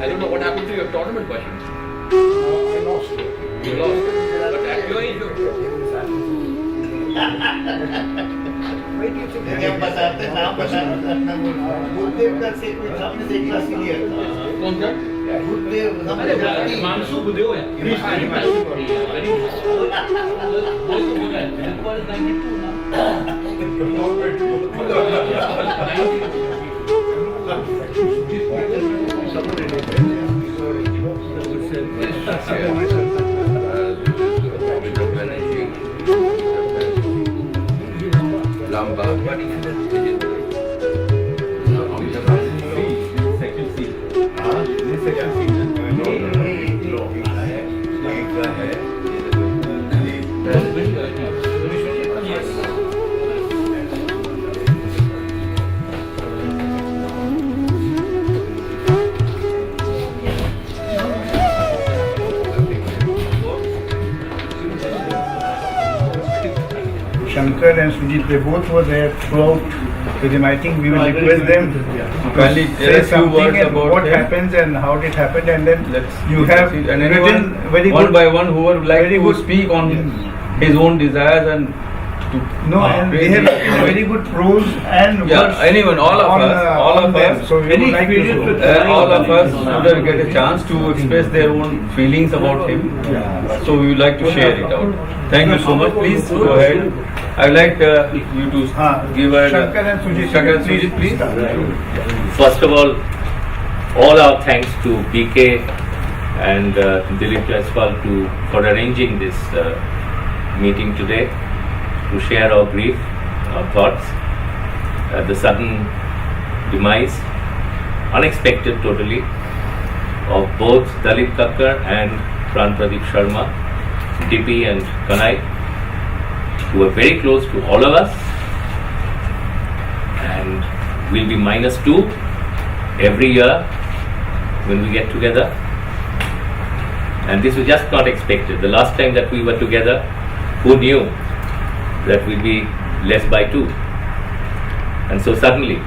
I don't know what happened to your tournament version. I lost it. You lost it. But at your age, Why do you think देखिए हम बताते नाम बताते अपना बुद्धदेव का से कोई सामने से एक क्लास क्लियर था कौन सा? बुद्धदेव अरे सामने मानसू बुद्धेव है। Lamba. Shankar and Sujit, they both were there throughout with him. I think we will request them to Kindly tell say a few something words and about what him. happens and how it happened, and then Let's you have and written anyone very one good. by one who would like very to good- speak on his own desires and to No, and they have written very good prose and Yeah, words anyone, all of on, us, all on of them. us. So we would like to all of us would get a chance to express their own feelings about him. So we would like to share it out. Thank you so much. Please go ahead. I would like you to give a Shankar and Sujit. Shankar and Sujit, please. First of all our thanks to BK and Dilip Jaiswal for arranging this meeting today to share our grief, our thoughts, the sudden demise, unexpected totally, of both Dalip Thakkar and Pran Pradeep Sharma, DP and Kanai, who were very close to all of us, and will be -2 every year when we get together. And this was just not expected. The last time that we were together, who knew that we'd be less by 2? And so suddenly,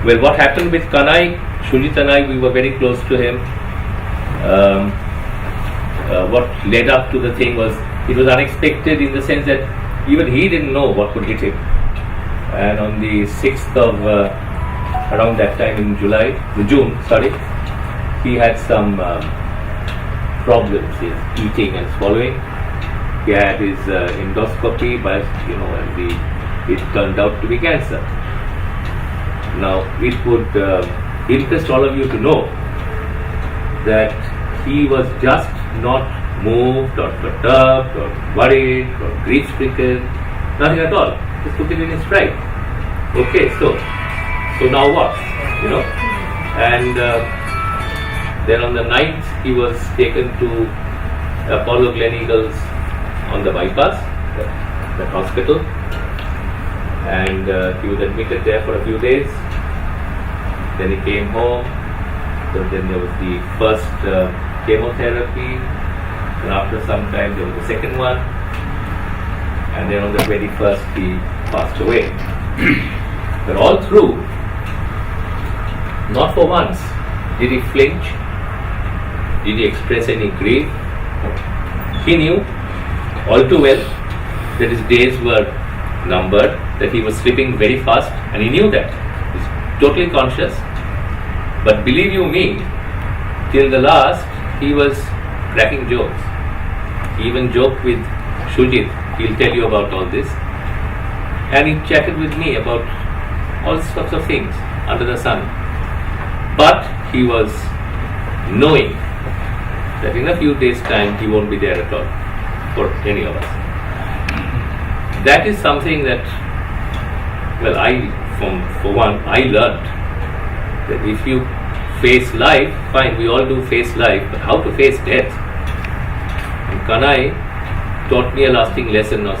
well, what happened with Kanai, Shujit and I, we were very close to him. What led up to the thing was, it was unexpected in the sense that even he didn't know what would hit him. And on the 6th of, around that time in June, he had some problems in eating and swallowing. He had his endoscopy, but and it turned out to be cancer. Now, it would interest all of you to know that he was just not moved or perturbed or worried or grief-stricken, nothing at all. Just took it in his stride. Okay, so now what? And then on the 9th, he was taken to Apollo Gleneagles on the bypass, that hospital, and he was admitted there for a few days. Then he came home. So then there was the first chemotherapy, and after some time there was the second one, and then on the 21st he passed away. But all through, not for once did he flinch, did he express any grief. He knew all too well that his days were numbered, that he was slipping very fast, and he knew that. He's totally conscious. But believe you me, till the last, he was cracking jokes. He even joked with Shujit, he'll tell you about all this. And he chatted with me about all sorts of things under the sun. But he was knowing that in a few days' time, he won't be there at all for any of us. That is something that, well, for one, I learned that if you face life, fine, we all do face life, but how to face death? And Kanai taught me a lasting lesson of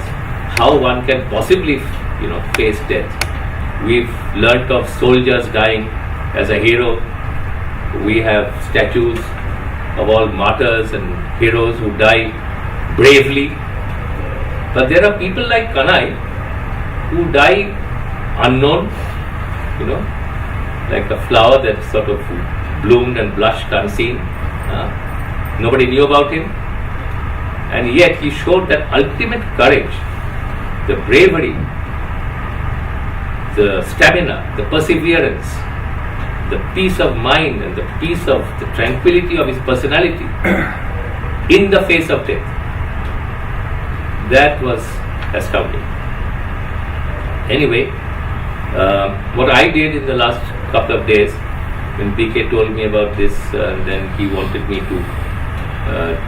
how one can possibly, face death. We've learnt of soldiers dying as a hero. We have statues of all martyrs and heroes who die bravely. But there are people like Kanai who die unknown, like a flower that sort of bloomed and blushed unseen. Nobody knew about him. And yet he showed that ultimate courage, the bravery, the stamina, the perseverance, the peace of mind and the peace of the tranquility of his personality in the face of death. That was astounding. Anyway, what I did in the last couple of days, when BK told me about this, and then he wanted me to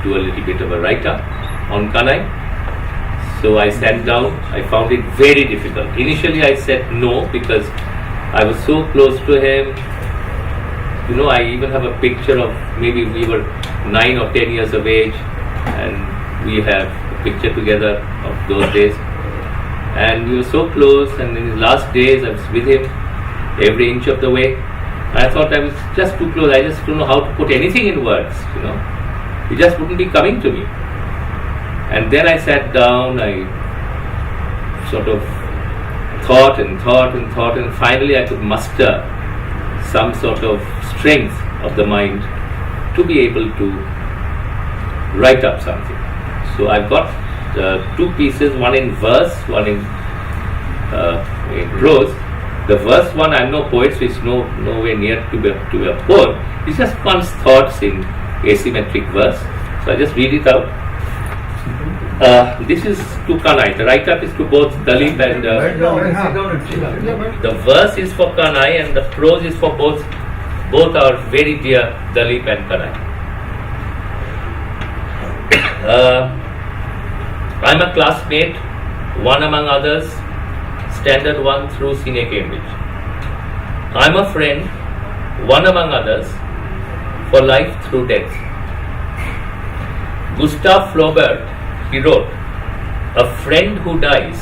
do a little bit of a write-up on Kanhai. So I sat down. I found it very difficult. Initially I said no because I was so close to him. You know, I even have a picture of maybe we were 9 or 10 years of age, and we have a picture together of those days. And we were so close, and in his last days I was with him every inch of the way. I thought I was just too close. I just don't know how to put anything in words, you know. He just wouldn't be coming to me. And then I sat down, I sort of thought, and finally I could muster some sort of strength of the mind to be able to write up something. So I've got 2 pieces, one in verse, one in prose. The verse one, I'm no poet, so it's nowhere near to be a poem. It's just one's thoughts in asymmetric verse. So I just read it out. This is to Kanhai. The write-up is to both Dalip and the verse is for Kanhai and the prose is for both our very dear Dalip and Kanhai. I'm a classmate, one among others, Standard 1 through Senior Cambridge. I'm a friend, one among others, for life through death. Gustave Flaubert, he wrote, "A friend who dies,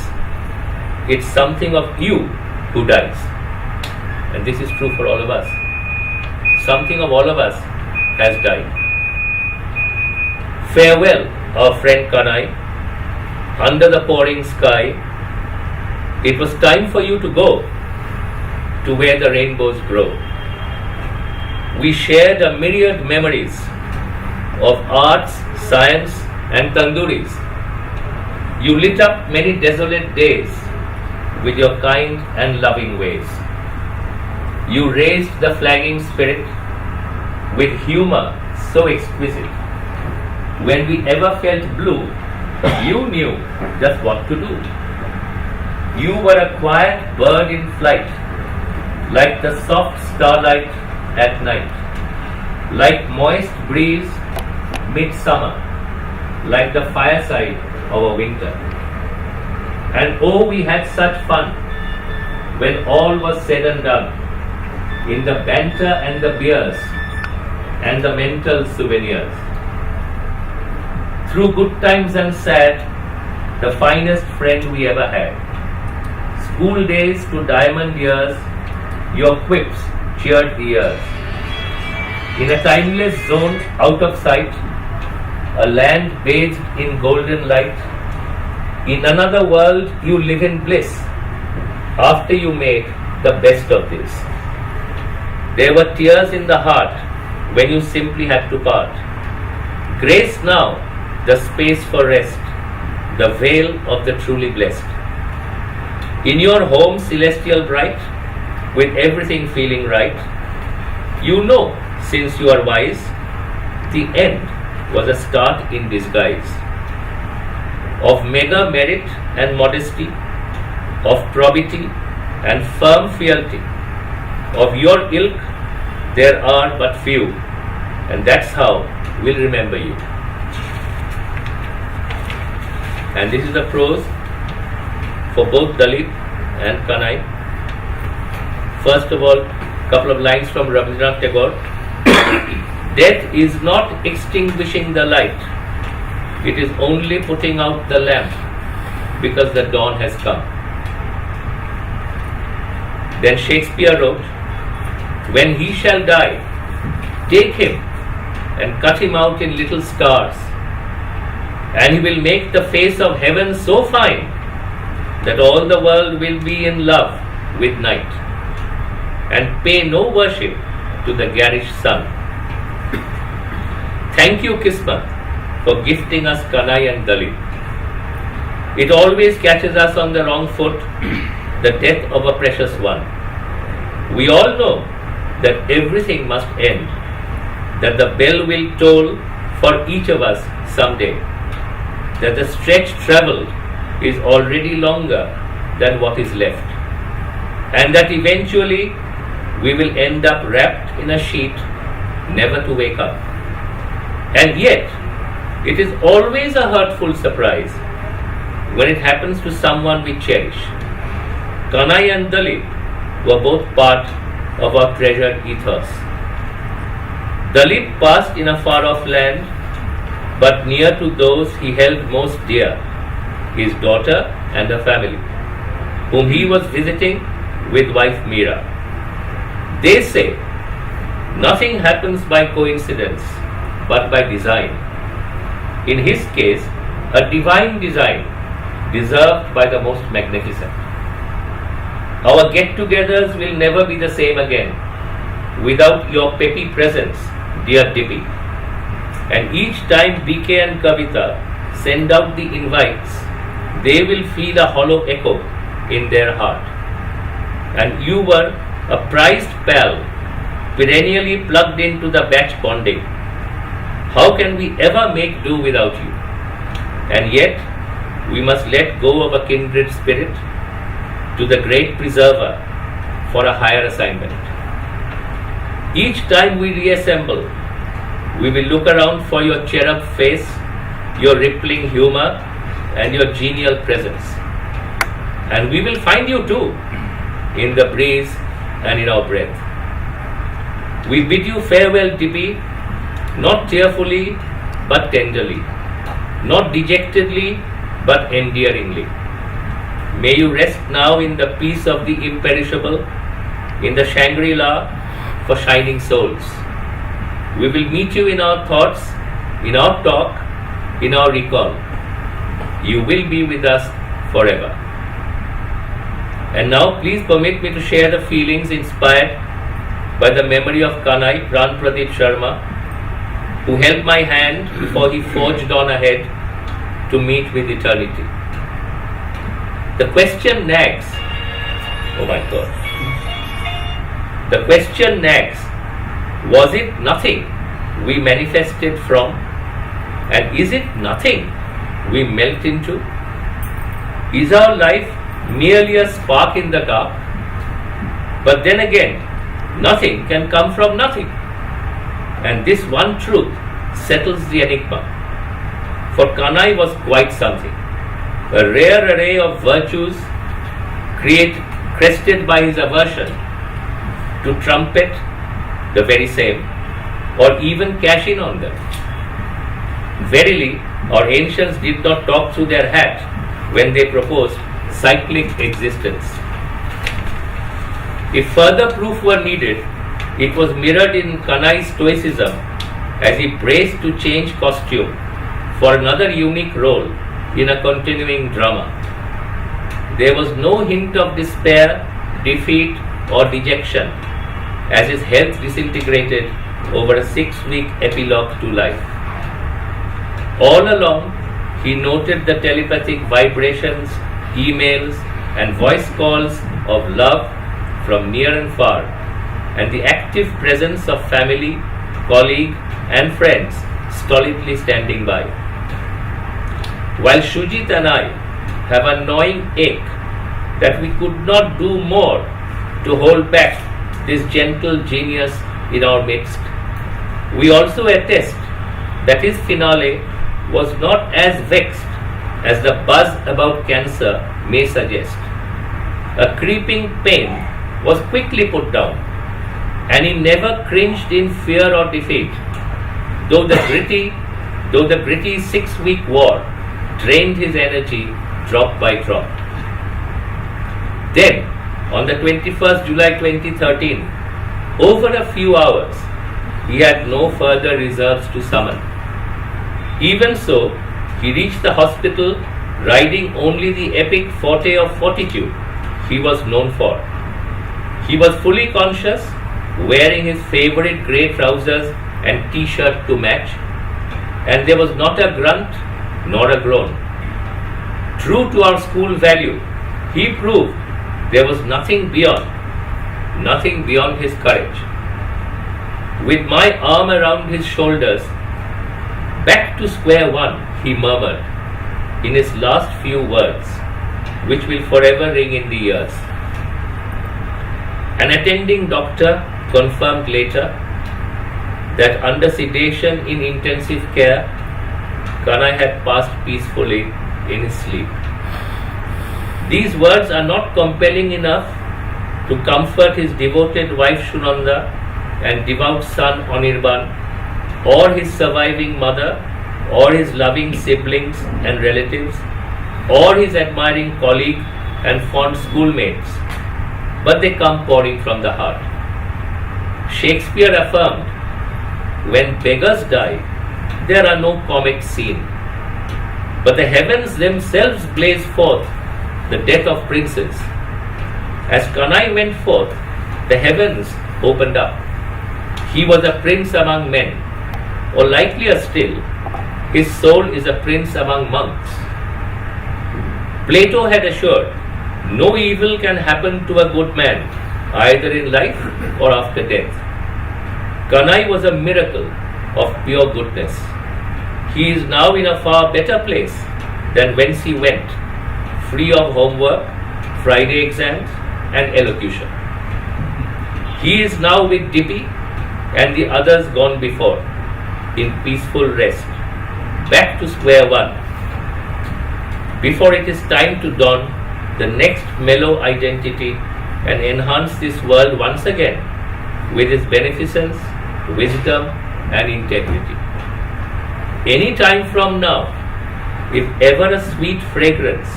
it's something of you who dies." And this is true for all of us. Something of all of us has died. Farewell, our friend Kanhai. Under the pouring sky, it was time for you to go to where the rainbows grow. We shared a myriad memories of arts, science, and tandooris. You lit up many desolate days with your kind and loving ways. You raised the flagging spirit with humor so exquisite. When we ever felt blue, you knew just what to do. You were a quiet bird in flight, like the soft starlight at night, like moist breeze midsummer, like the fireside of a winter. And oh, we had such fun when all was said and done, in the banter and the beers and the mental souvenirs. Through good times and sad, the finest friend we ever had. School days to diamond years, your quips cheered the ears. In a timeless zone out of sight, a land bathed in golden light, in another world you live in bliss, after you made the best of this. There were tears in the heart when you simply had to part. Grace now the space for rest, the veil of the truly blessed. In your home celestial bright, with everything feeling right, you know, since you are wise, the end was a start in disguise. Of mega merit and modesty, of probity and firm fealty, of your ilk there are but few, and that's how we'll remember you. And this is the prose for both Dalip and Kanhai. First of all, a couple of lines from Rabindranath Tagore. Death is not extinguishing the light, it is only putting out the lamp, because the dawn has come. Then Shakespeare wrote, when he shall die, take him and cut him out in little stars, and he will make the face of heaven so fine that all the world will be in love with night, and pay no worship to the garish son. Thank you, Kismet, for gifting us Kanai and Dalit. It always catches us on the wrong foot, the death of a precious one. We all know that everything must end, that the bell will toll for each of us someday, that the stretch travelled is already longer than what is left, and that eventually we will end up wrapped in a sheet, never to wake up. And yet, it is always a hurtful surprise when it happens to someone we cherish. Kanai and Dalit were both part of our treasured ethos. Dalit passed in a far-off land, but near to those he held most dear, his daughter and her family, whom he was visiting with wife Meera. They say, nothing happens by coincidence, but by design. In his case, a divine design, deserved by the most magnificent. Our get-togethers will never be the same again without your peppy presence, dear Dippy. And each time BK and Kavita send out the invites, they will feel a hollow echo in their heart. And you were a prized pal, perennially plugged into the batch bonding. How can we ever make do without you? And yet, we must let go of a kindred spirit to the great preserver for a higher assignment. Each time we reassemble, we will look around for your cherub face, your rippling humor, and your genial presence. And we will find you too, in the breeze and in our breath. We bid you farewell, Dippy, not tearfully, but tenderly, not dejectedly, but endearingly. May you rest now in the peace of the imperishable, in the Shangri-La for shining souls. We will meet you in our thoughts, in our talk, in our recall. You will be with us forever. And now please permit me to share the feelings inspired by the memory of Kanai Pran Pradeep Sharma, who held my hand before he forged on ahead to meet with eternity. The question nags, oh my God, the question nags, was it nothing we manifested from, and is it nothing we melt into? Is our life merely a spark in the dark? But then again, nothing can come from nothing. And this one truth settles the enigma. For Kanai was quite something, a rare array of virtues crested by his aversion to trumpet the very same, or even cash in on them. Verily, our ancients did not talk through their hat when they proposed cyclic existence. If further proof were needed, it was mirrored in Kanai's stoicism as he braced to change costume for another unique role in a continuing drama. There was no hint of despair, defeat, or dejection as his health disintegrated over a 6-week epilogue to life. All along, he noted the telepathic vibrations, emails, and voice calls of love from near and far, and the active presence of family, colleague, and friends stolidly standing by. While Shujit and I have a gnawing ache that we could not do more to hold back this gentle genius in our midst, we also attest that his finale was not as vexed as the buzz about cancer may suggest. A creeping pain was quickly put down, and he never cringed in fear or defeat, though the gritty 6-week war drained his energy drop by drop. Then, on the 21st July 2013, over a few hours, he had no further reserves to summon. Even so, he reached the hospital riding only the epic forte of fortitude he was known for. He was fully conscious wearing his favorite grey trousers and t-shirt to match, and there was not a grunt nor a groan. True to our school value, he proved there was nothing beyond his courage. With my arm around his shoulders, back to square one, he murmured in his last few words, which will forever ring in the ears. An attending doctor confirmed later that under sedation in intensive care, Kanai had passed peacefully in his sleep. These words are not compelling enough to comfort his devoted wife Shunanda and devout son Anirban, or his surviving mother, or his loving siblings and relatives, or his admiring colleague and fond schoolmates, but they come pouring from the heart. Shakespeare affirmed, "When beggars die, there are no comets seen, but the heavens themselves blaze forth the death of princes." As Kanai went forth, the heavens opened up. He was a prince among men, or likelier still, his soul is a prince among monks. Plato had assured, no evil can happen to a good man, either in life or after death. Kanai was a miracle of pure goodness. He is now in a far better place than whence he went, free of homework, Friday exams, and elocution. He is now with Dippy and the others gone before, in peaceful rest, back to square one, before it is time to don the next mellow identity and enhance this world once again with his beneficence, wisdom, and integrity. Any time from now, if ever a sweet fragrance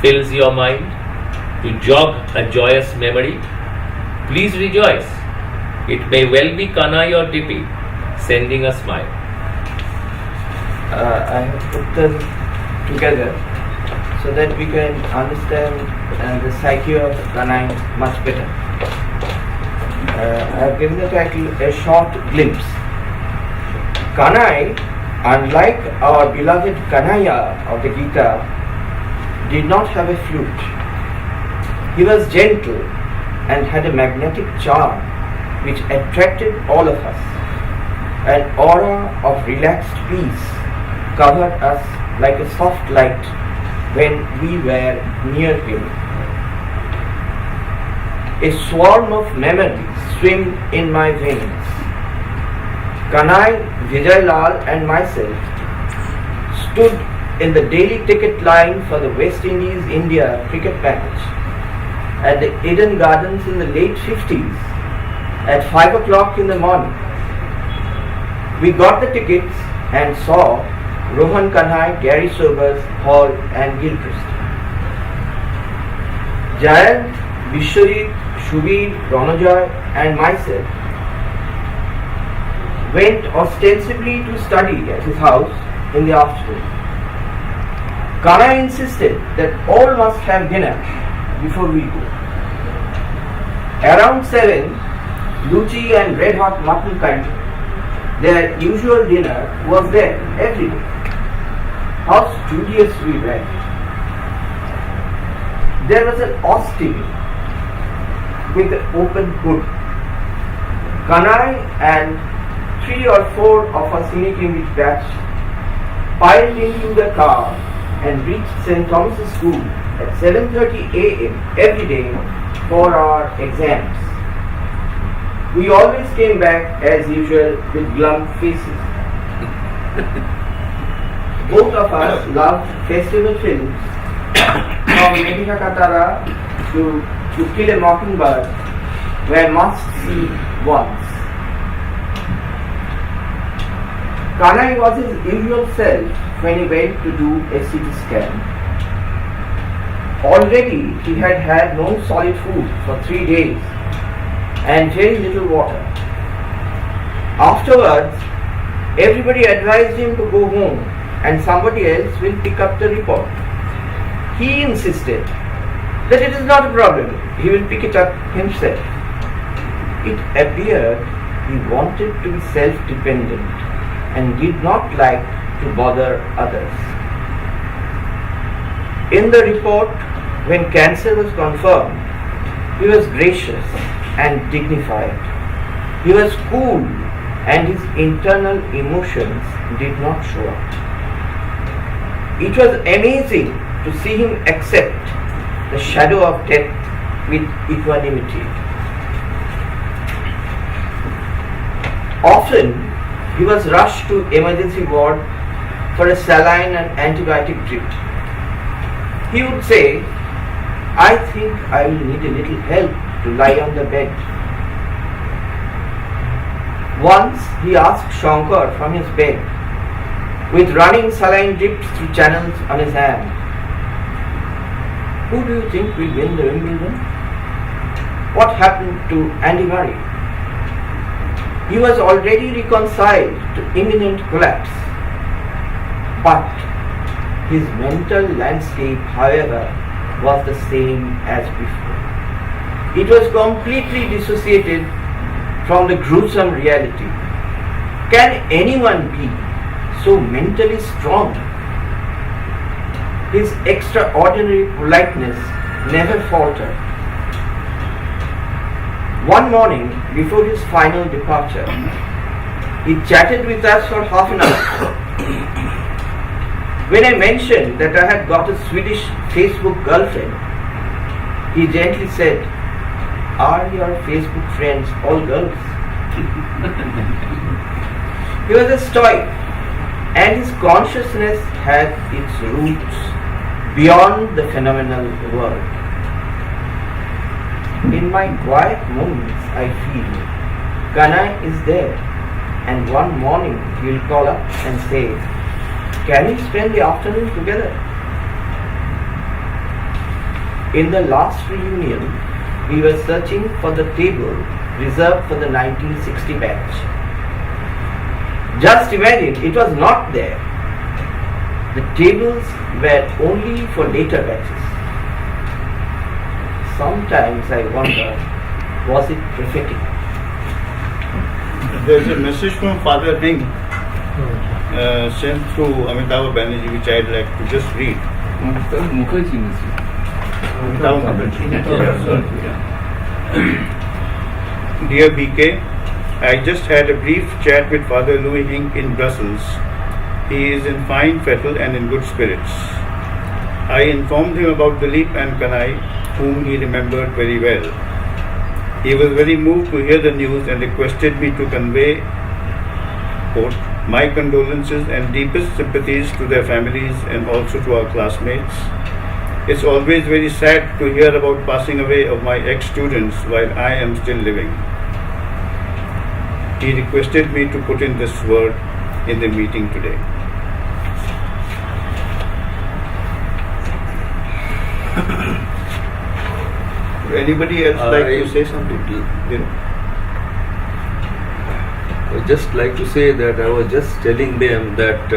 fills your mind to jog a joyous memory, please rejoice. It may well be Kanai or Dippy sending a smile. I have put them together so that we can understand the psyche of Kanai much better. I have given the title A Short Glimpse. Kanai, unlike our beloved Kanhaiya of the Gita, did not have a flute. He was gentle and had a magnetic charm which attracted all of us. An aura of relaxed peace covered us like a soft light when we were near him. A swarm of memories swim in my veins. Kanai, Vijay Lal and myself stood in the daily ticket line for the West Indies-India cricket match at the Eden Gardens in the late 50s at 5 o'clock in the morning. We got the tickets and saw Rohan Kanhai, Gary Sobers, Hall and Gilchrist. Jayant, Vishwajit, Shubir, Ranajoy and myself went ostensibly to study at his house in the afternoon. Kanai insisted that all must have dinner before we go. Around 7, Luchi and red hot mutton curry, their usual dinner, was there every day. How studious we were. There was an Austin with an open hood. Kanai and 3 or 4 of our senior Cambridge batch piled into the car and reached St. Thomas's School at 7:30 a.m. every day for our exams. We always came back as usual with glum faces. Both of us loved festival films, from Medina Katara to Kill a Mockingbird, were must-see ones. Kanai was his usual self when he went to do a CT scan. Already he had had no solid food for 3 days and very little water. Afterwards, everybody advised him to go home and somebody else will pick up the report. He insisted that it is not a problem, he will pick it up himself. it appeared he wanted to be self-dependent and did not like to bother others. In the report, when cancer was confirmed, he was gracious and dignified. He was cool and his internal emotions did not show up. It was amazing to see him accept the shadow of death with equanimity. Often he was rushed to emergency ward for a saline and antibiotic drip. He would say, "I think I will need a little help to lie on the bed." Once he asked Shankar from his bed, with running saline drips through channels on his hand, "Who do you think will win the Wimbledon? What happened to Andy Murray?" He was already reconciled to imminent collapse, but his mental landscape, however, was the same as before. It was completely dissociated from the gruesome reality. Can anyone be so mentally strong? His extraordinary politeness never faltered. One morning, before his final departure, he chatted with us for half an hour. When I mentioned that I had got a Swedish Facebook girlfriend, he gently said, "Are your Facebook friends all girls?" He was a stoic, and his consciousness had its roots beyond the phenomenal world. In my quiet moments, I feel Kanai is there, and one morning he will call up and say, "Can we spend the afternoon together?" In the last reunion, we were searching for the table reserved for the 1960 batch. Just imagine, it was not there. The tables were only for later batches. Sometimes I wonder, was it prophetic? There's a message from Father Hing sent through Amitabh Banerjee, which I'd like to just read. Mukherjee. Amitabh Banerjee. Dear BK, I just had a brief chat with Father Louis Hing in Brussels. He is in fine fettle and in good spirits. I informed him about Dilip and Kanai, whom he remembered very well. He was very moved to hear the news and requested me to convey, quote, "my condolences and deepest sympathies to their families and also to our classmates. It's always very sad to hear about passing away of my ex-students while I am still living." He requested me to put in this word in the meeting today. Would anybody else like to say something? You know? I would just like to say that I was just telling them that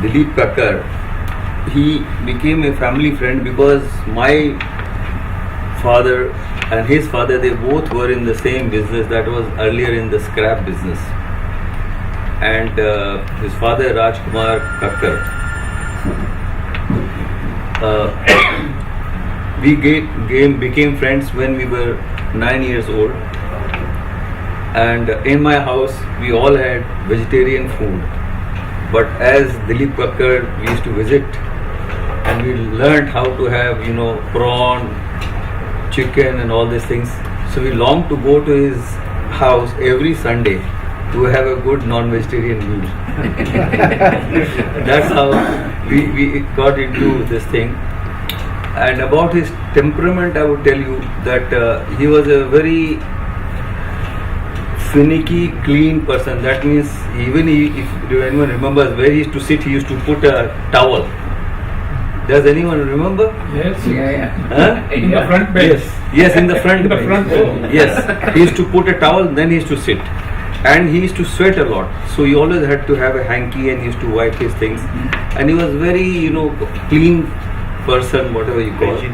Dilip Kakkar, he became a family friend because my father and his father, they both were in the same business, that was earlier in the scrap business. And his father, Rajkumar Kakkar, we became friends when we were 9 years old. And in my house, we all had vegetarian food. But as Dilip Kakkar, we used to visit and we learned how to have, prawn, chicken and all these things. So we longed to go to his house every Sunday to have a good non-vegetarian meal. That's how we got into this thing. And about his temperament, I would tell you that he was a very finicky, clean person. That means even if anyone remembers where he used to sit, he used to put a towel. Does anyone remember? Yes. Huh? In the front bench. Yes, in the front. In the front row. Yes, he used to put a towel, then he used to sit, and he used to sweat a lot. So he always had to have a hanky, and he used to wipe his things. And he was very, clean person, whatever you call it.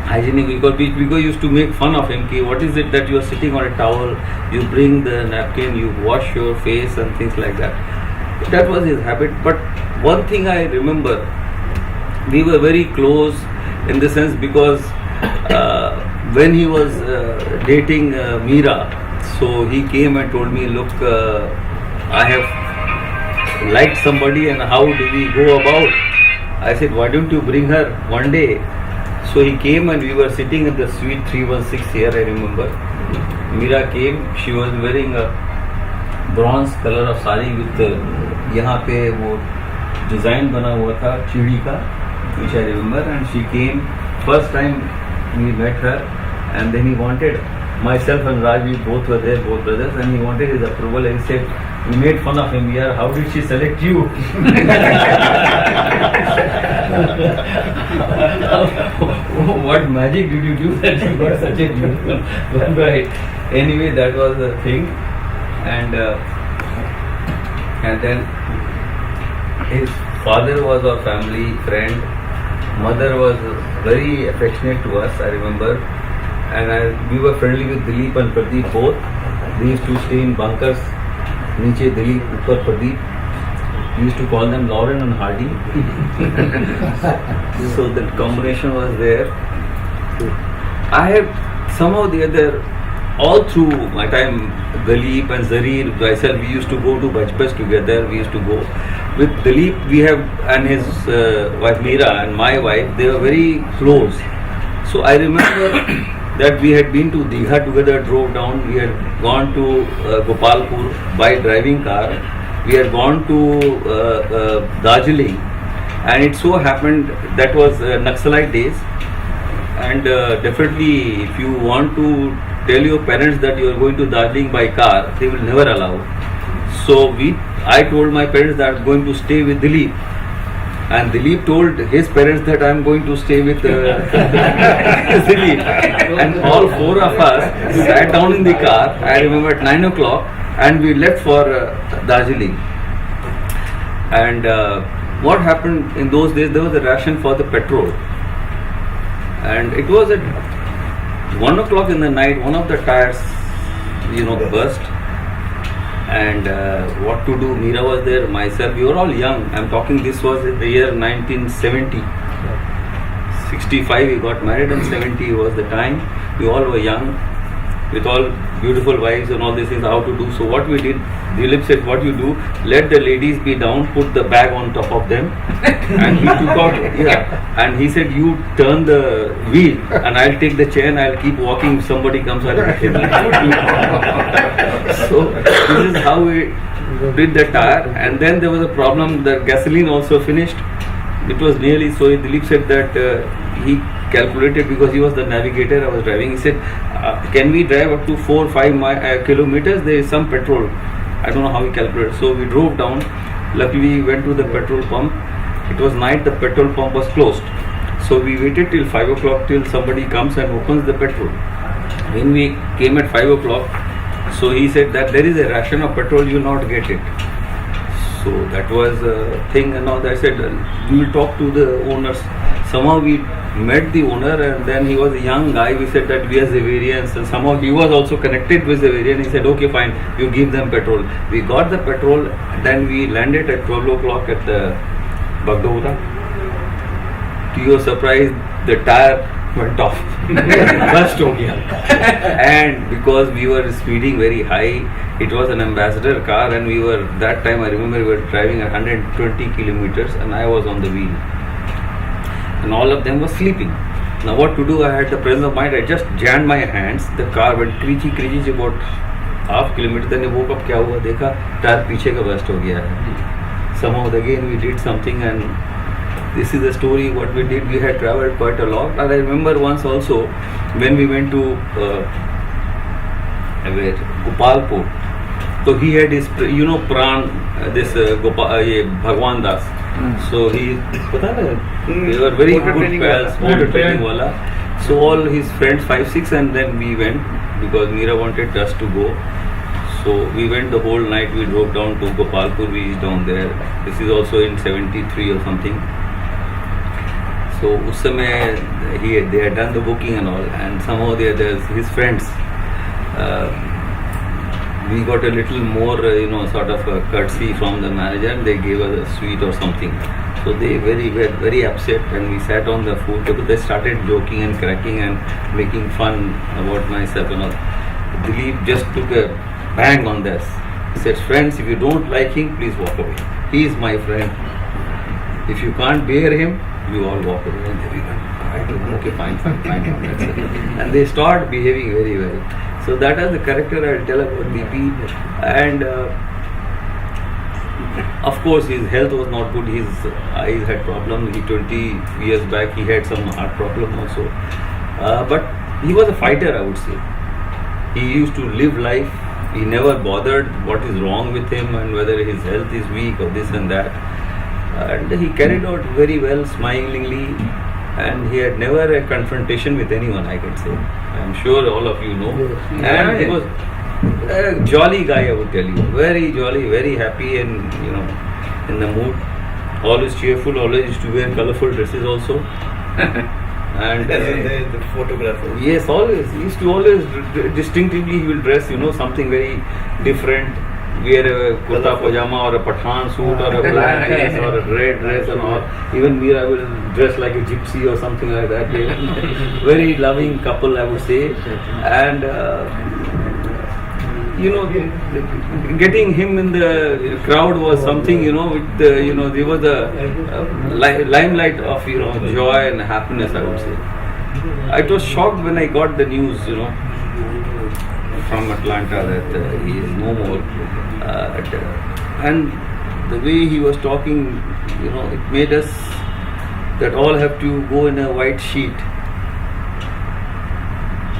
hygienic, because we used to make fun of him. Ki, what is it that you are sitting on a towel? You bring the napkin, you wash your face and things like that. That was his habit. But one thing I remember, we were very close in the sense because when he was dating Meera, so he came and told me, look, I have liked somebody and how do we go about? I said, why don't you bring her one day? So he came and we were sitting in the suite 316 here, I remember. Meera came, she was wearing a bronze color of sari with यहाँ पे वो design बना हुआ था चिड़ी का, which I remember, and she came. First time we met her, and then he wanted, myself and Raji both were there, both brothers, and he wanted his approval, and he said, we made fun of him here, how did she select you? What magic did you do that you got such a beautiful bride? Anyway, that was the thing, and then his father was our family friend, mother was very affectionate to us, I remember, and we were friendly with Dilip and Pradeep both. They used to stay in bunkers, niche Dilip, upar Pradeep. We used to call them Lauren and Hardy. So the combination was there. I have somehow the other, all through my time, Dilip and Zarir, myself, we used to go to Bajpas together. We used to go with Dilip. We have, and his wife Meera and my wife, they were very close. So I remember that we had been to Digha together, drove down. We had gone to Gopalpur by driving car. We had gone to Darjeeling, and it so happened that was Naxalite days. And definitely, if you want to tell your parents that you are going to Darjeeling by car, they will never allow. So I told my parents that I am going to stay with Dilip, and Dilip told his parents that I am going to stay with Dilip. And all four of us sat down in the car, I remember at 9 o'clock, and we left for Darjeeling. And what happened in those days, there was a ration for the petrol. And it was at 1 o'clock in the night, one of the tires, burst. And what to do? Meera was there, myself, we were all young. I'm talking, this was in the year 1970. 65 we got married and 70 was the time. We all were young, with all beautiful wives and all these things, how to do. So what we did, Dilip said, what you do, let the ladies be down, put the bag on top of them. And he took out, and he said, you turn the wheel and I'll take the chair and I'll keep walking. If somebody comes, I'll hit him. So this is how we did the tire. And then there was a problem, the gasoline also finished. It was nearly, so Dilip said that he calculated, because he was the navigator, I was driving, he said, can we drive up to 4-5 kilometers? There is some petrol. I don't know how he calculated. So we drove down. Luckily we went to the petrol pump. It was night, the petrol pump was closed. So we waited till 5 o'clock till somebody comes and opens the petrol. When we came at 5 o'clock, so he said that there is a ration of petrol, you will not get it. So that was a thing, and all that. I said, we will talk to the owners. Somehow we met the owner, and then he was a young guy. We said that we are Zavarians, and somehow he was also connected with Zavarian. He said, okay, fine, you give them petrol. We got the petrol, then we landed at 12 o'clock at the Bagdogra. To your surprise, the tire went off. Burst ho gaya. And because we were speeding very high, it was an ambassador car, and we were, that time I remember we were driving 120 kilometers and I was on the wheel. And all of them were sleeping. Now what to do? I had the presence of mind. I just jammed my hands. The car went creechy about half kilometer. Then I woke up. Kya hua? Dekha, tire पीछे का burst हो गया है. Somehow again we did something, and this is the story. What we did, we had travelled quite a lot. And I remember once also when we went to Gopalpur. So he had his, Pran, this Bhagwan Das. So he, they were very good pals, motor training wala. So all his friends, 5-6, and then we went because Meera wanted us to go. So we went the whole night. We drove down to Gopalpur. We reached down there. This is also in 73 or something. So उस समय they had done the booking and all, and somehow his friends, we got a little more, sort of a courtesy from the manager, and they gave us a sweet or something. So they were very upset, and we sat on the food table. They started joking and cracking and making fun about myself and all. Dilip just took a bang on this. He said, "Friends, if you don't like him, please walk away. He is my friend. If you can't bear him, you all walk away." And they began, okay, fine, that's it. And they start behaving very well. So that is the character I'll tell about DP. And of course, his health was not good. His eyes had problems. 20 years back, he had some heart problem also. But he was a fighter, I would say. He used to live life. He never bothered what is wrong with him and whether his health is weak or this and that. And he carried out very well, smilingly, and he had never a confrontation with anyone, I can say. I am sure all of you know. And he was a jolly guy, I would tell you. Very jolly, very happy, and in the mood. Always cheerful, always used to wear colorful dresses also. And the photographer. yes, always. He used to always distinctively he will dress, something very different. Wear a kurta pajama or a pathan suit or a black dress or a red dress and all. Even Meera will dress like a gypsy or something like that. Very loving couple, I would say. And getting him in the crowd was something, with there was a limelight of joy and happiness, I would say. I was shocked when I got the news, from Atlanta that he is no more. And the way he was talking, it made us that all have to go in a white sheet.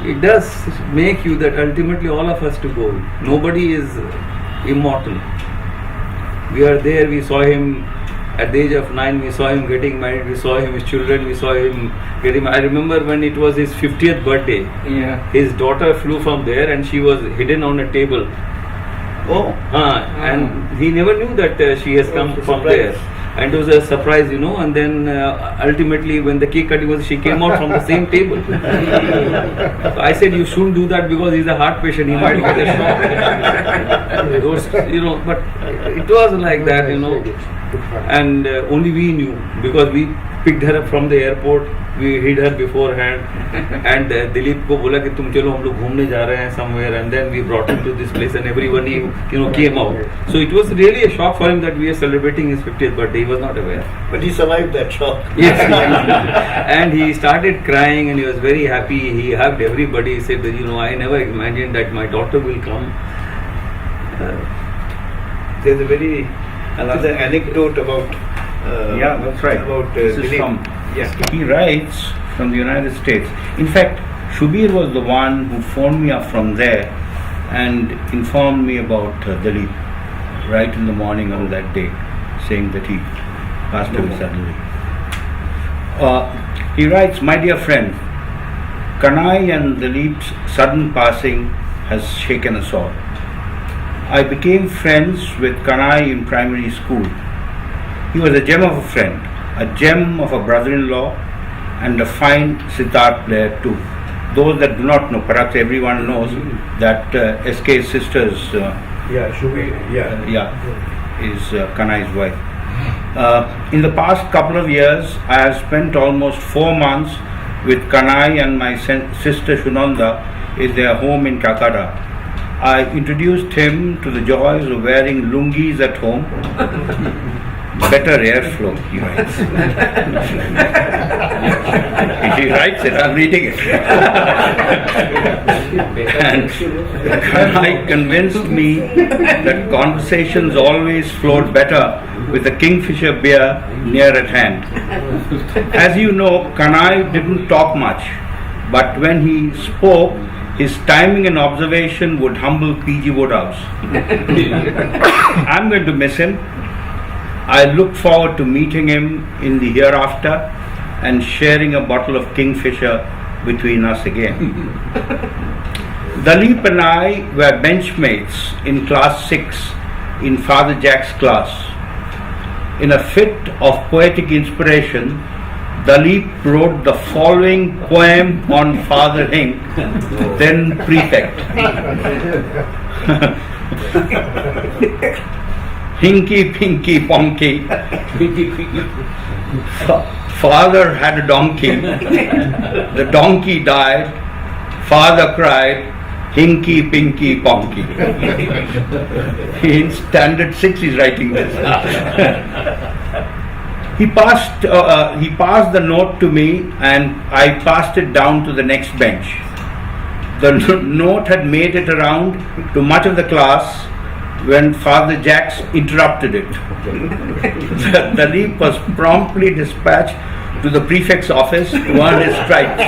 It does make you that ultimately all of us to go. Nobody is immortal. We are there, we saw him at the age of 9, we saw him getting married, we saw him, his children, we saw him getting married. I remember when it was his 50th birthday, his daughter flew from there and she was hidden on a table. Oh. And he never knew that she has come from there. And it was a surprise, and then ultimately when the cake cutting was, she came out from the same table. So I said, you shouldn't do that because he's a heart patient, he might get a shock. But it was like that, and only we knew because we picked her up from the airport, we hid her beforehand, and Dilip ko bola ki tum chalo hum log ghumne ja rahe hain somewhere, and then we brought him to this place and everyone came out. So it was really a shock for him that we are celebrating his 50th birthday. He was not aware. But he survived that shock. Yes. And he started crying and he was very happy. He hugged everybody. He said that, I never imagined that my daughter will come. There's another anecdote about that's right. About this is Dilip. he writes from the United States. In fact, Shubir was the one who phoned me up from there and informed me about Dilip right in the morning of that day, saying that he passed away suddenly. He writes, "My dear friend, Kanai and Dilip's sudden passing has shaken us all. I became friends with Kanai in primary school. He was a gem of a friend, a gem of a brother-in-law, and a fine sitar player too. Those that do not know, perhaps everyone knows that SK's sisters, is Kanai's wife. In the past couple of years, I have spent almost 4 months with Kanai and my sister Shunanda in their home in Kakada. I introduced him to the joys of wearing lungis at home. Better airflow, he writes. He writes it, I'm reading it. And Kanai convinced me that conversations always flowed better with a Kingfisher beer near at hand. As you know, Kanai didn't talk much, but when he spoke, his timing and observation would humble P.G. Woodhouse. I'm going to miss him. I look forward to meeting him in the hereafter and sharing a bottle of Kingfisher between us again. Dilip and I were benchmates in class 6 in Father Jack's class. In a fit of poetic inspiration, Dalip wrote the following poem on Father Hink, then prefect. Hinky Pinky Ponky. Father had a donkey. The donkey died. Father cried, Hinky Pinky Ponky. In standard 6 he's writing this. He passed the note to me and I passed it down to the next bench. The note had made it around to much of the class when Father Jacks interrupted it. The leap was promptly dispatched to the prefect's office to earn his stripes.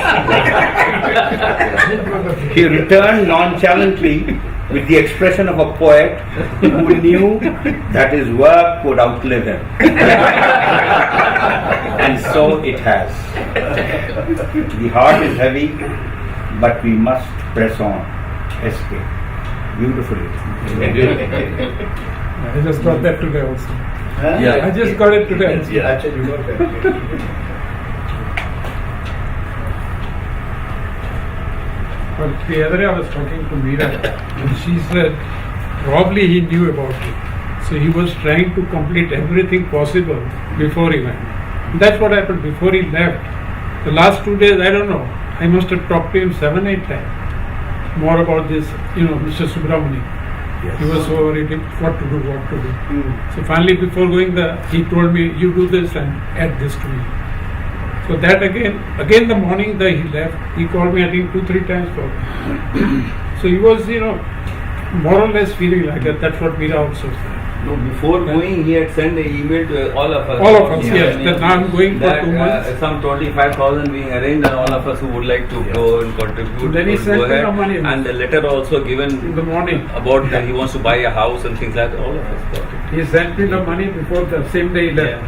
He returned nonchalantly with the expression of a poet who knew that his work would outlive him. And so it has. The heart is heavy, but we must press on. SK. Beautifully. I just got that today also. Yeah. I just got it today. Actually, you got that. But the other day I was talking to Meera and she said probably he knew about it. So he was trying to complete everything possible before he went. That's what happened before he left. The last 2 days, I don't know. I must have talked to him 7-8 times. More about this, Mr. Subramani. Yes. He was so worried what to do. So finally before going there, he told me, you do this and add this to me. So that again the morning that he left, he called me I think 2-3 times for me. So he was, more or less feeling like that. That's what Meera also said. No, before going, he had sent an email to all of us. All of us, yes. That now I'm going for 2 months. Some 25,000 being arranged, and all of us who would like to go and contribute. Then he would sent go me ahead. the money. And the letter also given In the morning. about that he wants to buy a house and things like that. All of us got it. He sent me the money before the same day he left.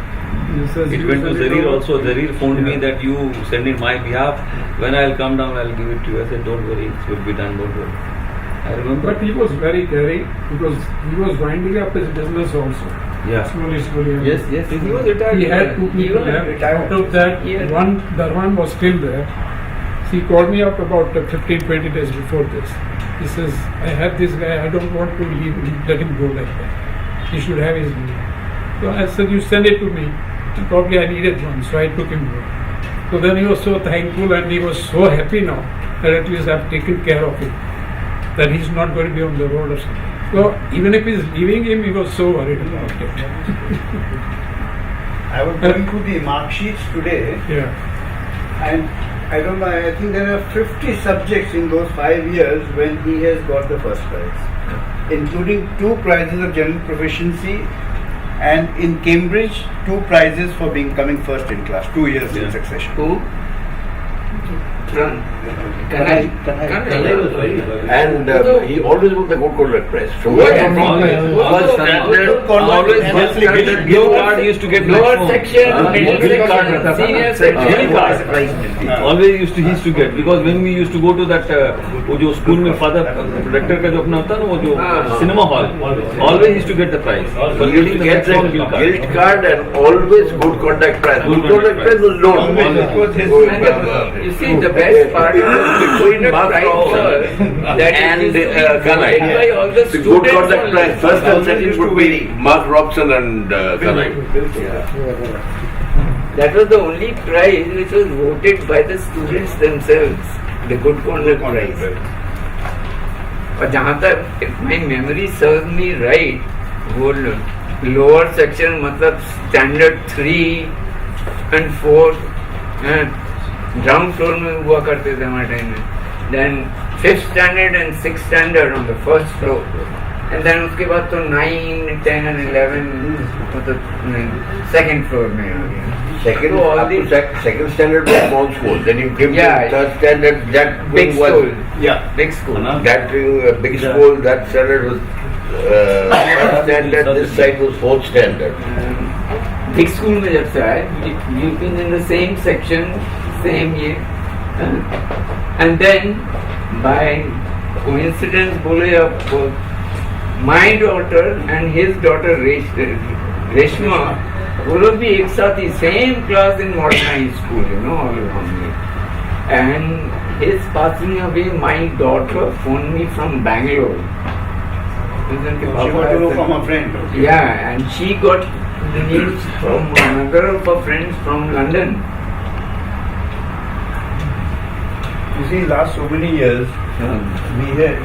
He says, It you went to send it Zarir over. also. Zarir phoned me that you send it my behalf. When I'll come down, I'll give it to you. I said, don't worry, it will be done, don't worry. I remember. But he was very caring because he was winding up his business also. Yeah. Slowly. Yes, he was retired. He had 2 people left. Out of that, Darwan was still there. So he called me up about 15-20 days before this. He says, I have this guy, I don't want to leave him, let him go like that. He should have his money. So I said, you send it to me. And probably I needed one, so I took him there. So then he was so thankful and he was so happy now that at least I've taken care of him. That he's not going to be on the road or something. So even if he's leaving him, he was so worried about it. I was going through the mark sheets today, Yeah. and I don't know, I think there are 50 subjects in those 5 years when he has got the first prize, including 2 prizes of general proficiency, and in Cambridge, 2 prizes for coming first in class, 2 years in succession. Who? Kanai. And he always was the good conduct prize. From What? where Always that gift card used to get Lower section, middle section, senior section. Always he used to get, because when we used to go to that वो जो school में father protector का जो अपना होता है ना वो जो cinema hall, always used to get the prize for he getting the gets next a one guilt card and always good conduct prize. Good conduct prize was known. You see, the best part is between Mark prize Robson that and is Kanai. by all the The good students conduct only. prize. First and second would be Mark Robson and Kanai. That was the only prize which was voted by the students themselves, the good conduct prize. और जहाँ तक if my memory serves me right, वो lower section मतलब standard 3 and 4 ground floor में हुआ करते थे हमारे टाइम में. Then 5th standard and 6th standard on the first floor. And then उसके बाद तो 9, 10 and 11 मतलब second floor में आ गया. Second, So all up to these second standard was small school. Then you came Yeah. to third standard. That big was school, Yeah. big school. that big school. That standard was third standard. This side was fourth standard. Big school में जब से आए, you've been in the same section, same year, and then by coincidence बोले आप my daughter and his daughter Reshma वो लोग भी एक साथ ही same class in modern high school, you know, all around me. And his passing away, my daughter phoned me from Bangalore. She got to know from a friend. Okay. Yeah, and she got the news from another of her friends from London. You see, last so many years,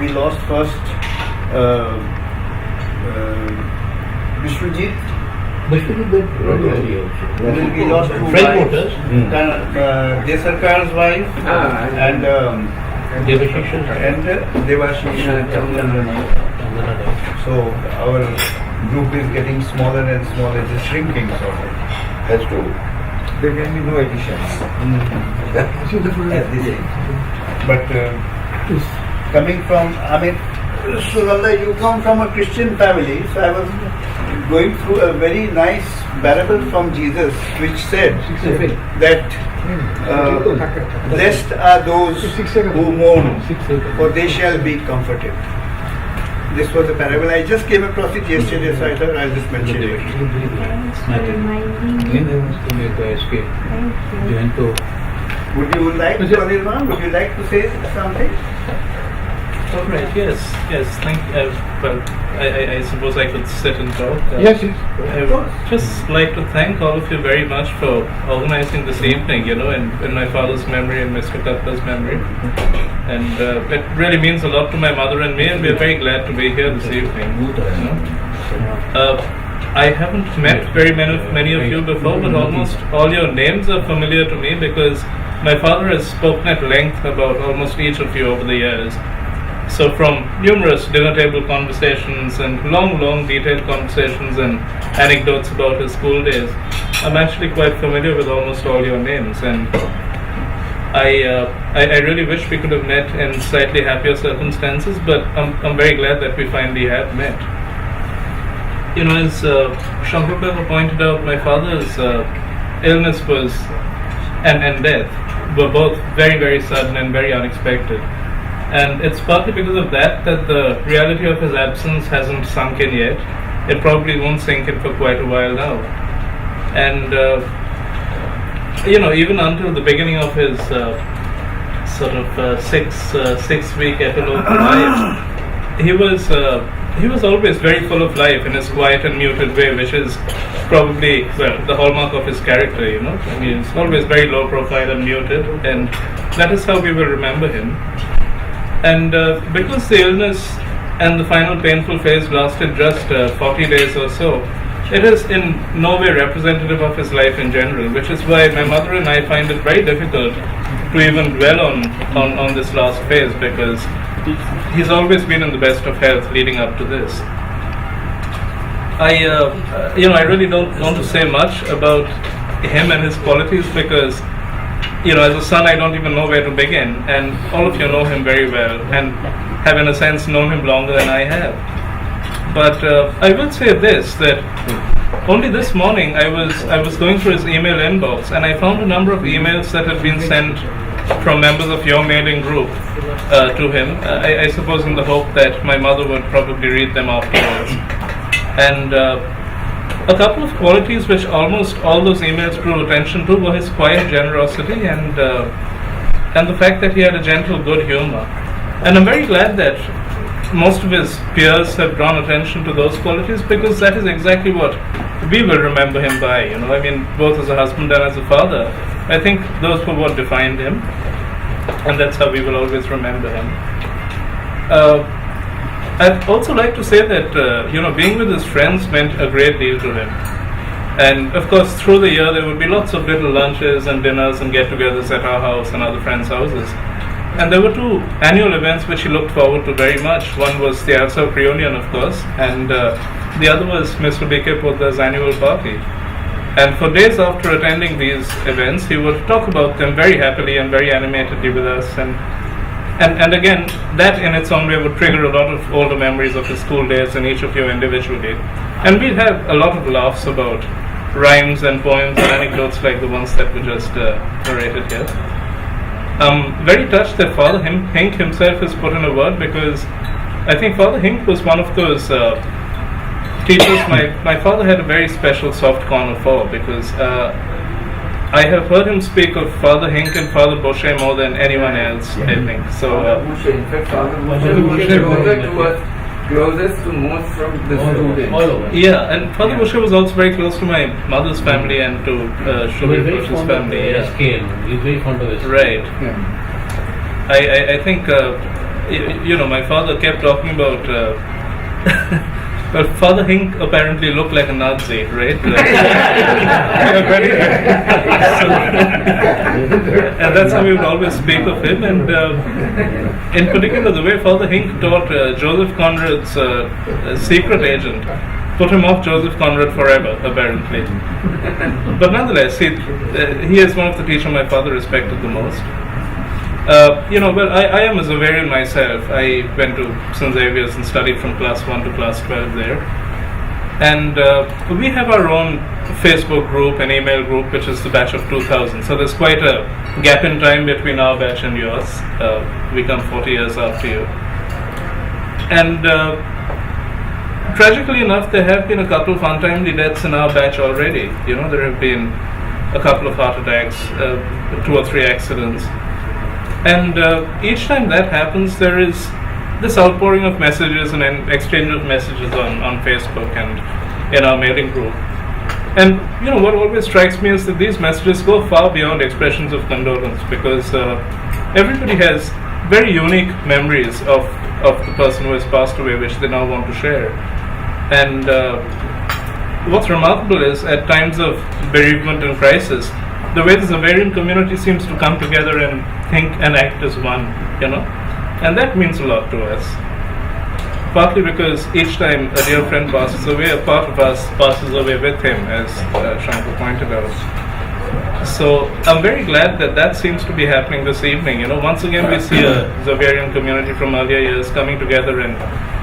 we lost first Vishwajit. Then we lost two wives. Jay Sarkar's wife and Devashish. So our group is getting smaller and smaller, just shrinking sort of. That's true. There can be no additions. At this age. But coming from, Sunanda, you come from a Christian family, so I was going through a very nice parable from Jesus which said that blessed are those who mourn, for they shall be comforted. This was a parable. I just came across it yesterday, so I thought I'll just mention it. Would you like to, Anirban, would you like to say something? All right, yes, thank you. Well, I suppose I could sit and talk. Yes. I would just like to thank all of you very much for organizing this evening, in my father's memory and Mr. Katta's memory. And it really means a lot to my mother and me, and we're very glad to be here this evening. I haven't met very many of you before, but almost all your names are familiar to me because my father has spoken at length about almost each of you over the years. So from numerous dinner table conversations and long detailed conversations and anecdotes about his school days, I'm actually quite familiar with almost all your names, and I really wish we could have met in slightly happier circumstances, but I'm very glad that we finally have met. As Shankar pointed out, my father's illness was and death were both very sudden and very unexpected. And it's partly because of that the reality of his absence hasn't sunk in yet. It probably won't sink in for quite a while now. And, even until the beginning of his sort of 6-week epilogue life, he was always very full of life in his quiet and muted way, which is probably, the hallmark of his character, He's always very low profile and muted, and that is how we will remember him. And because the illness and the final painful phase lasted just 40 days or so, it is in no way representative of his life in general, which is why my mother and I find it very difficult to even dwell on this last phase, because he's always been in the best of health leading up to this. I really don't want to say much about him and his qualities because as a son, I don't even know where to begin, and all of you know him very well and have, in a sense, known him longer than I have. But I will say this, that only this morning I was going through his email inbox, and I found a number of emails that had been sent from members of your mailing group to him, I suppose in the hope that my mother would probably read them afterwards. And a couple of qualities which almost all those emails drew attention to were his quiet generosity and the fact that he had a gentle, good humor. And I'm very glad that most of his peers have drawn attention to those qualities, because that is exactly what we will remember him by. Both as a husband and as a father. I think those were what defined him, and that's how we will always remember him. I'd also like to say that, being with his friends meant a great deal to him. And of course, through the year, there would be lots of little lunches and dinners and get-togethers at our house and other friends' houses. And there were two annual events which he looked forward to very much. One was the Alsauk reunion, of course, and the other was Mr. B.K. Poddar's annual party. And for days after attending these events, he would talk about them very happily and very animatedly with us. And again, that in its own way would trigger a lot of older memories of his school days and each of you individually. And we'd have a lot of laughs about rhymes and poems and anecdotes like the ones that were just narrated here. I'm very touched that Father Hink himself has put in a word, because I think Father Hink was one of those teachers, my father had a very special soft corner for, because I have heard him speak of Father Hink and Father Boshe more than anyone else, I think. So, In fact, Father Moshe was closest to most from the students. yeah, and Father Boshe was also very close to my mother's family and to Shubham Boshe's family. Yeah. He's very fond of it. Right. I think, my father kept talking about. Well, Father Hink apparently looked like a Nazi, right? And that's how we would always speak of him. And in particular, the way Father Hink taught Joseph Conrad's secret agent put him off Joseph Conrad forever, apparently. But nonetheless, he is one of the teachers my father respected the most. Well, I am a Xaverian myself. I went to St. Xavier's and studied from class 1 to class 12 there. And we have our own Facebook group and email group, which is the batch of 2000. So there's quite a gap in time between our batch and yours. We come 40 years after you. And tragically enough, there have been a couple of untimely deaths in our batch already. There have been a couple of heart attacks, 2 or 3 accidents. And each time that happens, there is this outpouring of messages and an exchange of messages on Facebook and in our mailing group. And what always strikes me is that these messages go far beyond expressions of condolence, because everybody has very unique memories of the person who has passed away, which they now want to share. And what's remarkable is, at times of bereavement and crisis, the way the Xaverian community seems to come together and think and act as one, and that means a lot to us. Partly because each time a dear friend passes away, a part of us passes away with him, as Shankar pointed out. So I'm very glad that seems to be happening this evening. Once again we see a Xaverian community from earlier years coming together and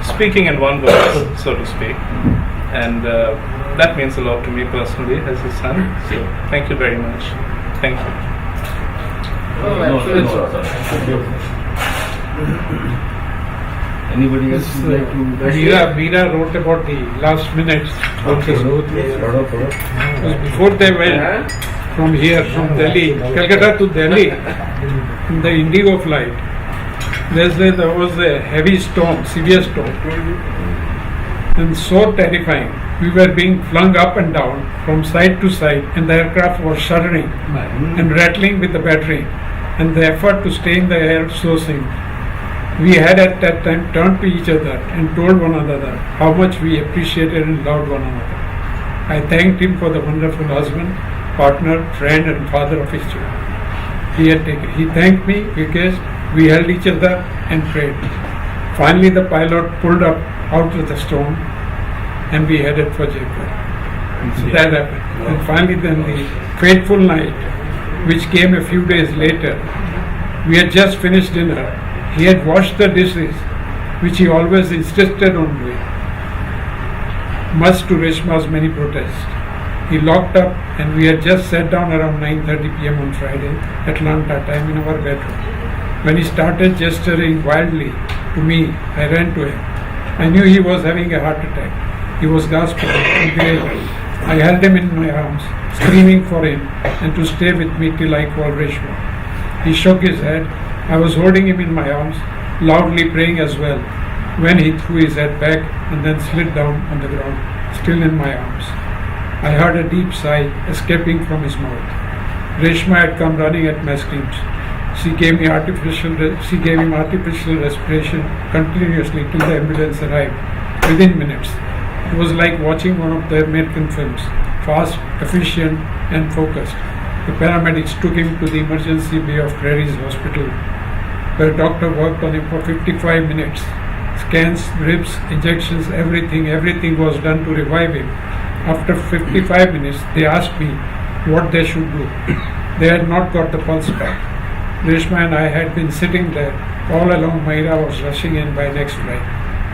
speaking in one voice, so to speak. And that means a lot to me personally as his son. So thank you very much. Thank you. Anybody else would like to? Meera wrote about the last minutes of this both. Before they went from here, from Delhi, Calcutta to Delhi, in the Indigo flight, there was a heavy storm, severe storm, and so terrifying. We were being flung up and down from side to side, and the aircraft was shuddering and rattling with the battery, and the effort to stay in the air so seemed. We had at that time turned to each other and told one another how much we appreciated and loved one another. I thanked him for the wonderful husband, partner, friend and father of his children he thanked me because we held each other and prayed. Finally the pilot pulled up out of the storm and we headed for Jaipur. So that happened. And finally then the fateful night, which came a few days later, we had just finished dinner. He had washed the dishes, which he always insisted on doing, much to Reshma's many protests. He locked up and we had just sat down around 9:30 p.m. on Friday, Atlanta time, in our bedroom. When he started gesturing wildly to me, I ran to him. I knew he was having a heart attack. He was gasping. I held him in my arms, screaming for him and to stay with me till I called Reshma. He shook his head. I was holding him in my arms, loudly praying as well, when he threw his head back and then slid down on the ground, still in my arms. I heard a deep sigh escaping from his mouth. Reshma had come running at my screams. She gave him artificial respiration continuously till the ambulance arrived, within minutes. It was like watching one of the American films, fast, efficient and focused. The paramedics took him to the emergency bay of Prairie's Hospital, where a doctor worked on him for 55 minutes. Scans, drips, injections, everything was done to revive him. After 55 minutes, they asked me what they should do. They had not got the pulse back. Reshma and I had been sitting there all along. Maira was rushing in by next flight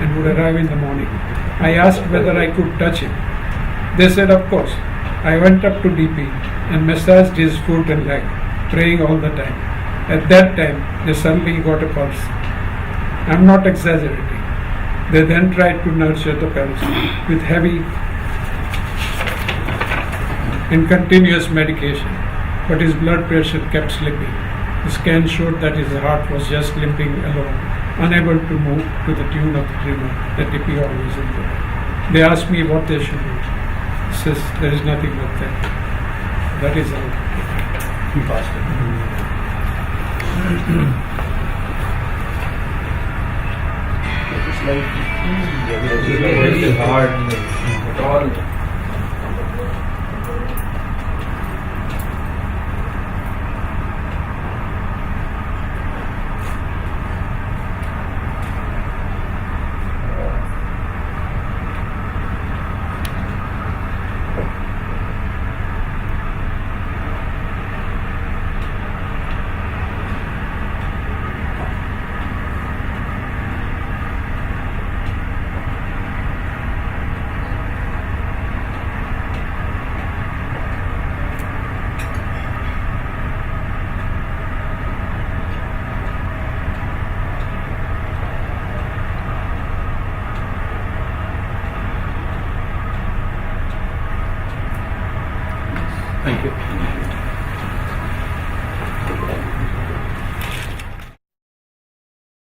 and would arrive in the morning. I asked whether I could touch him. They said, of course. I went up to DP and massaged his foot and leg, praying all the time. At that time, they suddenly got a pulse. I'm not exaggerating. They then tried to nurture the parasite with heavy and continuous medication, but his blood pressure kept slipping. The scan showed that his heart was just limping along, unable to move to the tune of the tremor that DP always enjoyed. They asked me what they should do. He says, there is nothing but that. That is all. He passed It's very hard at all. Thank you.